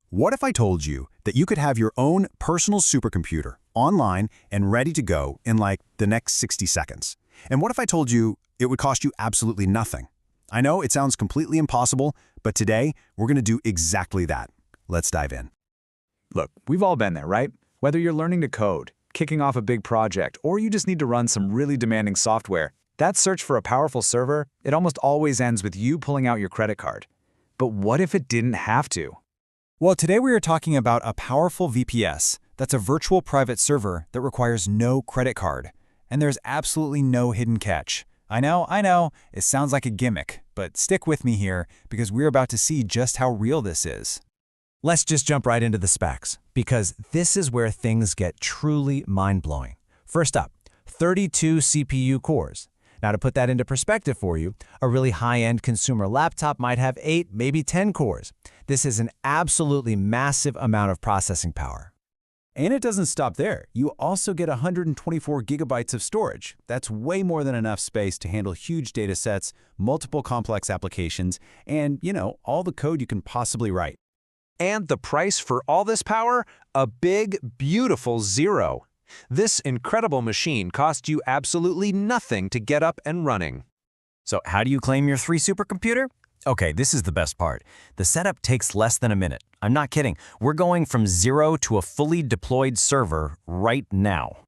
What if I told you that you could have your own personal supercomputer online and ready to go in like the next 60 seconds? And what if I told you it would cost you absolutely nothing? I know it sounds completely impossible, but today we're going to do exactly that. Let's dive in. Look, we've all been there, right? Whether you're learning to code, kicking off a big project, or you just need to run some really demanding software, that search for a powerful server, it almost always ends with you pulling out your credit card. But what if it didn't have to? Well, today we are talking about a powerful VPS. That's a virtual private server that requires no credit card. And there's absolutely no hidden catch. I know, it sounds like a gimmick, but stick with me here because we're about to see just how real this is. Let's just jump right into the specs, because this is where things get truly mind-blowing. First up, 32 CPU cores. Now, to put that into perspective for you, a really high-end consumer laptop might have 8, maybe 10 cores. This is an absolutely massive amount of processing power. And it doesn't stop there. You also get 124 gigabytes of storage. That's way more than enough space to handle huge data sets, multiple complex applications, and, all the code you can possibly write. And the price for all this power? A big, beautiful zero. This incredible machine cost you absolutely nothing to get up and running. So how do you claim your free supercomputer? Okay, this is the best part. The setup takes less than a minute. I'm not kidding. We're going from zero to a fully deployed server right now.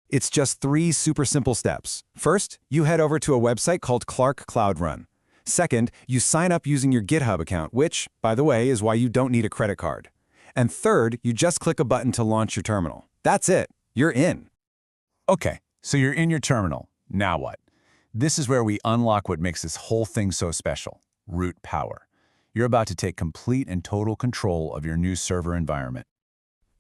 It's just 3 super simple steps. First, you head over to a website called Clark Cloud Run. Second, you sign up using your GitHub account, which, by the way, is why you don't need a credit card. And third, you just click a button to launch your terminal. That's it. You're in. Okay, so you're in your terminal. Now what? This is where we unlock what makes this whole thing so special. Root power. You're about to take complete and total control of your new server environment.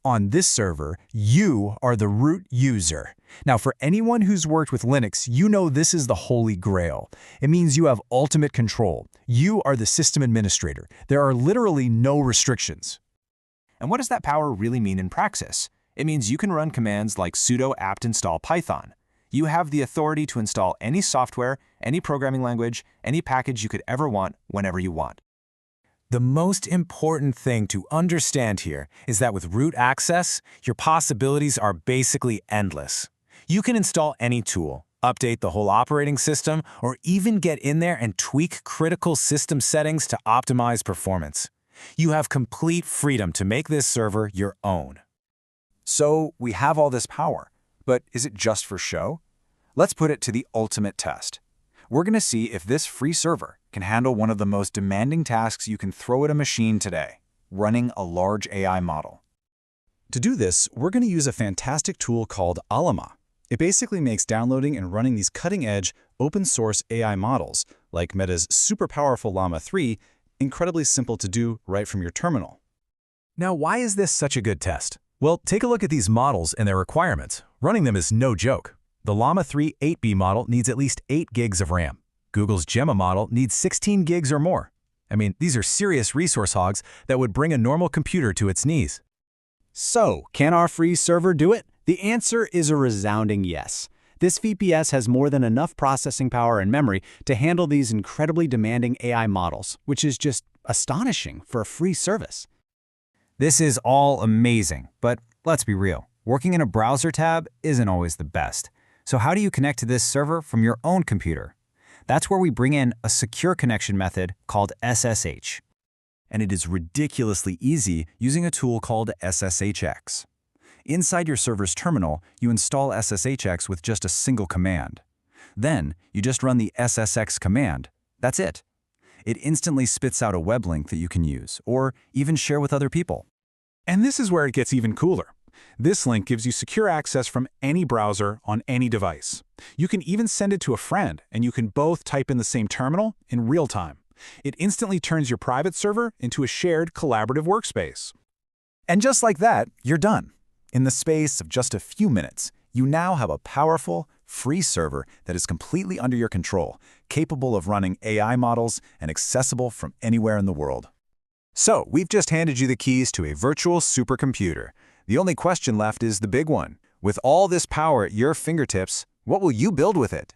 On this server, you are the root user. Now, for anyone who's worked with Linux, you know this is the holy grail. It means you have ultimate control. You are the system administrator. There are literally no restrictions. And what does that power really mean in praxis? It means you can run commands like sudo apt install Python. You have the authority to install any software, any programming language, any package you could ever want, whenever you want. The most important thing to understand here is that with root access, your possibilities are basically endless. You can install any tool, update the whole operating system, or even get in there and tweak critical system settings to optimize performance. You have complete freedom to make this server your own. So we have all this power, but is it just for show? Let's put it to the ultimate test. We're going to see if this free server can handle one of the most demanding tasks you can throw at a machine today, running a large AI model. To do this, we're going to use a fantastic tool called Ollama. It basically makes downloading and running these cutting-edge, open-source AI models, like Meta's super powerful Llama 3, incredibly simple to do right from your terminal. Now, why is this such a good test? Well, take a look at these models and their requirements. Running them is no joke. The Llama 3 8B model needs at least 8 gigs of RAM. Google's Gemma model needs 16 gigs or more. I mean, these are serious resource hogs that would bring a normal computer to its knees. So, can our free server do it? The answer is a resounding yes. This VPS has more than enough processing power and memory to handle these incredibly demanding AI models, which is just astonishing for a free service. This is all amazing, but let's be real. Working in a browser tab isn't always the best. So how do you connect to this server from your own computer? That's where we bring in a secure connection method called SSH. And it is ridiculously easy using a tool called SSHX. Inside your server's terminal, you install SSHX with just a single command. Then, you just run the SSX command. That's it. It instantly spits out a web link that you can use, or even share with other people. And this is where it gets even cooler. This link gives you secure access from any browser on any device. You can even send it to a friend, and you can both type in the same terminal in real time. It instantly turns your private server into a shared collaborative workspace. And just like that, you're done. In the space of just a few minutes, you now have a powerful, free server that is completely under your control, capable of running AI models and accessible from anywhere in the world. So, we've just handed you the keys to a virtual supercomputer. The only question left is the big one. With all this power at your fingertips, what will you build with it?